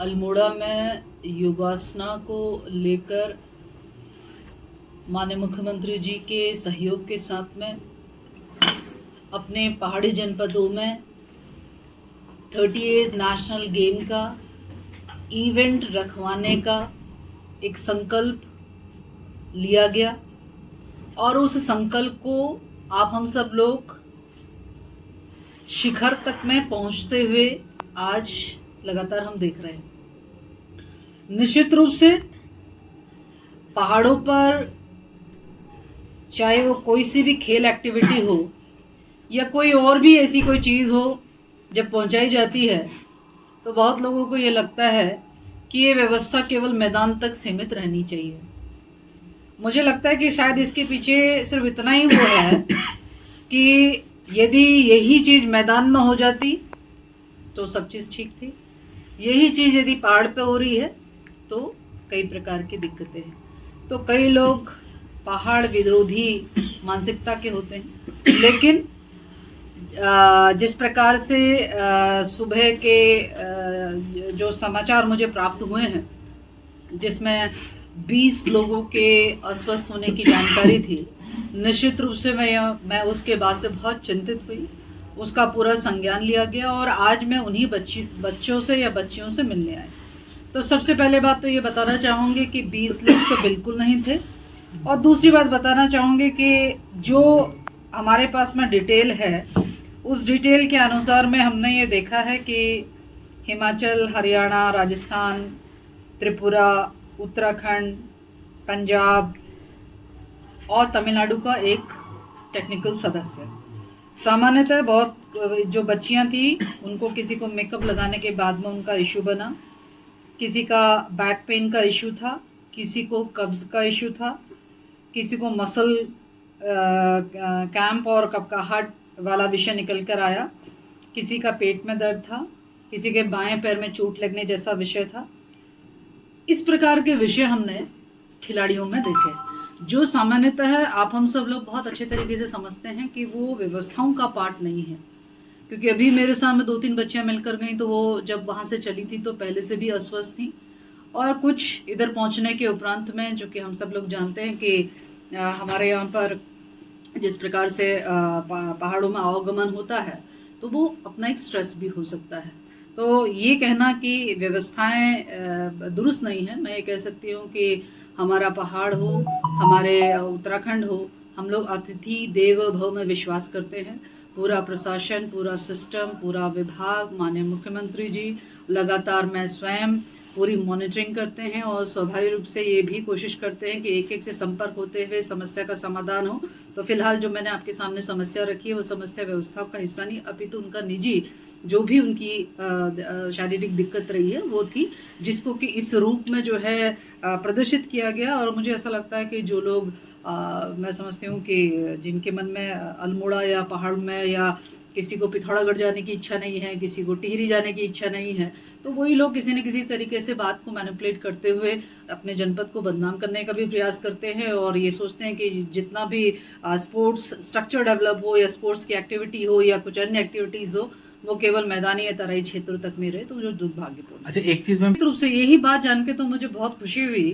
अल्मोड़ा में योगासना को लेकर माननीय मुख्यमंत्री जी के सहयोग के साथ में अपने पहाड़ी जनपदों में 38 नेशनल गेम का इवेंट रखवाने का एक संकल्प लिया गया और उस संकल्प को आप हम सब लोग शिखर तक में पहुंचते हुए आज लगातार हम देख रहे हैं। निश्चित रूप से पहाड़ों पर चाहे वो कोई सी भी खेल एक्टिविटी हो या कोई और भी ऐसी कोई चीज़ हो, जब पहुंचाई जाती है तो बहुत लोगों को ये लगता है कि ये व्यवस्था केवल मैदान तक सीमित रहनी चाहिए। मुझे लगता है कि शायद इसके पीछे सिर्फ इतना ही वो है कि यदि यही चीज़ मैदान में हो जाती तो सब चीज़ ठीक थी, यही चीज़ यदि पहाड़ पे हो रही है तो कई प्रकार की दिक्कतें हैं। तो कई लोग पहाड़ विरोधी मानसिकता के होते हैं, लेकिन जिस प्रकार से सुबह के जो समाचार मुझे प्राप्त हुए हैं, जिसमें 20 लोगों के अस्वस्थ होने की जानकारी थी, निश्चित रूप से मैं उसके बाद से बहुत चिंतित हुई। उसका पूरा संज्ञान लिया गया और आज मैं उन्हीं बच्चों से या बच्चियों से मिलने आई। तो सबसे पहले बात तो ये बताना चाहूँगी कि 20 लोग तो बिल्कुल नहीं थे, और दूसरी बात बताना चाहूँगी कि जो हमारे पास में डिटेल है, उस डिटेल के अनुसार में हमने ये देखा है कि हिमाचल, हरियाणा, राजस्थान, त्रिपुरा, उत्तराखंड, पंजाब और तमिलनाडु का एक टेक्निकल सदस्य। सामान्यतः बहुत जो बच्चियां थी उनको किसी को मेकअप लगाने के बाद में उनका इशू बना, किसी का बैक पेन का इशू था, किसी को कब्ज का इशू था, किसी को मसल क्रैम्प और कपकाहट वाला विषय निकल कर आया, किसी का पेट में दर्द था, किसी के बाएं पैर में चोट लगने जैसा विषय था। इस प्रकार के विषय हमने खिलाड़ियों में देखे, जो सामान्यतः आप हम सब लोग बहुत अच्छे तरीके से समझते हैं कि वो व्यवस्थाओं का पार्ट नहीं है। क्योंकि अभी मेरे सामने 2-3 बच्चियां मिलकर गई, तो वो जब वहाँ से चली थी तो पहले से भी अस्वस्थ थी, और कुछ इधर पहुँचने के उपरांत में, जो कि हम सब लोग जानते हैं कि हमारे यहाँ पर जिस प्रकार से पहाड़ों में आवागमन होता है, तो वो अपना एक स्ट्रेस भी हो सकता है। तो ये कहना कि व्यवस्थाएं दुरुस्त नहीं है, मैं ये कह सकती हूँ कि हमारा पहाड़ हो, हमारे उत्तराखंड हो, हम लोग अतिथि देवो भव में विश्वास करते हैं। पूरा प्रशासन, पूरा सिस्टम, पूरा विभाग, माननीय मुख्यमंत्री जी, लगातार मैं स्वयं पूरी मॉनिटरिंग करते हैं और स्वाभाविक रूप से ये भी कोशिश करते हैं कि एक एक से संपर्क होते हुए समस्या का समाधान हो। तो फिलहाल जो मैंने आपके सामने समस्या रखी है वो समस्या व्यवस्था का हिस्सा नहीं, अपितु उनका निजी जो भी उनकी शारीरिक दिक्कत रही है वो थी, जिसको कि इस रूप में जो है प्रदर्शित किया गया। और मुझे ऐसा लगता है कि जो लोग मैं समझती हूँ कि जिनके मन में अल्मोड़ा या पहाड़ में, या किसी को पिथौरागढ़ जाने की इच्छा नहीं है, किसी को टिहरी जाने की इच्छा नहीं है, तो वही लोग किसी न किसी तरीके से बात को मैनिपुलेट करते हुए अपने जनपद को बदनाम करने का भी प्रयास करते हैं, और ये सोचते हैं कि जितना भी स्पोर्ट्स स्ट्रक्चर डेवलप हो या स्पोर्ट्स की एक्टिविटी हो या कुछ अन्य एक्टिविटीज़ हो, वो केवल मैदानी या तराई क्षेत्रों तक में रहे, तो जो दुर्भाग्यपूर्ण। अच्छा, एक चीज़ में रूप से यही बात जान के तो मुझे बहुत खुशी हुई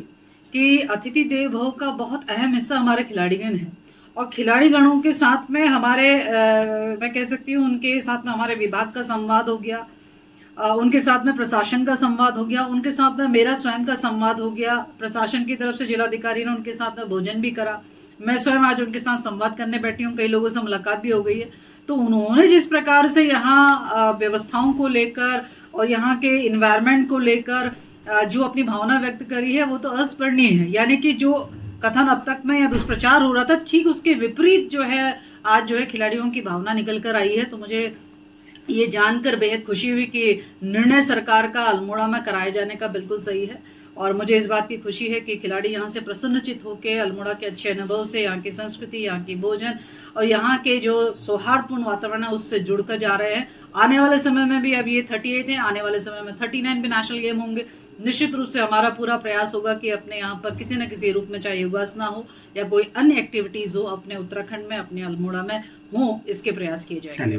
कि अतिथि देव भव का बहुत अहम हिस्सा हमारे खिलाड़ीगण हैं, और खिलाड़ीगणों के साथ में हमारे मैं कह सकती हूँ उनके साथ में हमारे विभाग का संवाद हो गया, उनके साथ में प्रशासन का संवाद हो गया, उनके साथ में मेरा स्वयं का संवाद हो गया। प्रशासन की तरफ से जिलाधिकारी ने उनके साथ में भोजन भी करा, मैं स्वयं आज उनके साथ संवाद करने बैठी हूँ, कई लोगों से मुलाकात भी हो गई है। तो उन्होंने जिस प्रकार से यहाँ व्यवस्थाओं को लेकर और यहाँ के इन्वायरमेंट को लेकर जो अपनी भावना व्यक्त करी है, वो तो अस्मरणीय है। यानी कि जो कथन अब तक में या दुष्प्रचार हो रहा था, ठीक उसके विपरीत जो है आज जो है खिलाड़ियों की भावना निकल कर आई है। तो मुझे ये जानकर बेहद खुशी हुई कि निर्णय सरकार का अल्मोड़ा में कराए जाने का बिल्कुल सही है, और मुझे इस बात की खुशी है कि खिलाड़ी यहाँ से प्रसन्नचित होकर अल्मोड़ा के अच्छे अनुभव से, यहाँ की संस्कृति, यहाँ की भोजन और यहाँ के जो सौहार्दपूर्ण वातावरण है उससे जुड़कर जा रहे हैं। आने वाले समय में भी, अब ये 38 है, आने वाले समय में 39 भी नेशनल गेम होंगे। निश्चित रूप से हमारा पूरा प्रयास होगा कि अपने यहाँ पर किसी न किसी रूप में, चाहे योगासना हो या कोई अन्य एक्टिविटीज़ हो, अपने उत्तराखंड में, अपने अल्मोड़ा में हो, इसके प्रयास किए जाएंगे।